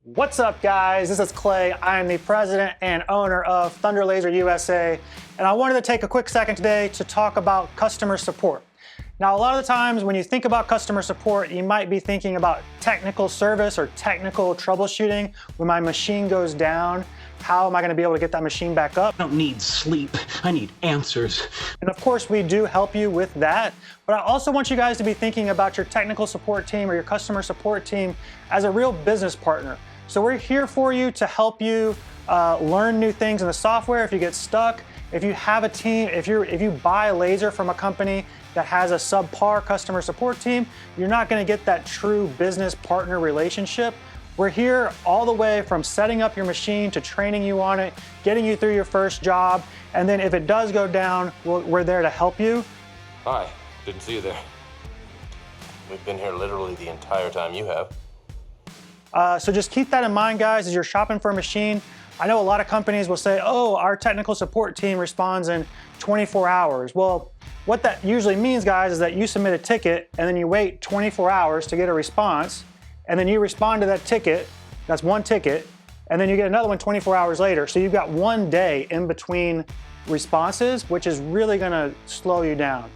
What's up, guys? This is Clay. I am the president and owner of Thunder Laser USA, and I wanted to take a quick second today to talk about customer support. Now, a lot of the times when you think about customer support, you might be thinking about technical service or technical troubleshooting. When my machine goes down, how am I going to be able to get that machine back up? I don't need sleep, I need answers. And of course, we do help you with that, but I also want you guys to be thinking about your technical support team or your customer support team as a real business partner. So we're here for you to help you learn new things in the software if you get stuck. If you have a team, if you buy a laser from a company that has a subpar customer support team, you're not going to get that true business partner relationship. We're here all the way from setting up your machine to training you on it, getting you through your first job, and then if it does go down, we're there to help you. Hi, didn't see you there. We've been here literally the entire time you have. So just keep that in mind, guys, as you're shopping for a machine. I know a lot of companies will say, oh, our technical support team responds in 24 hours. Well, what that usually means, guys, is that you submit a ticket and then you wait 24 hours to get a response, and then you respond to that ticket, that's one ticket, and then you get another one 24 hours later. So you've got 1 day in between responses, which is really gonna slow you down.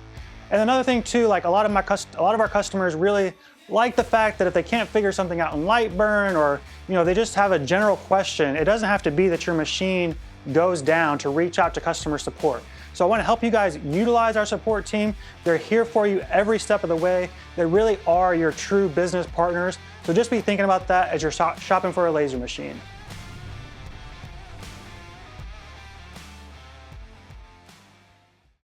And another thing too, like a lot of our customers really like the fact that if they can't figure something out in Lightburn, or they just have a general question, it doesn't have to be that your machine goes down to reach out to customer support. So I want to help you guys utilize our support team. They're here for you every step of the way. They really are your true business partners. So just be thinking about that as you're shopping for a laser machine.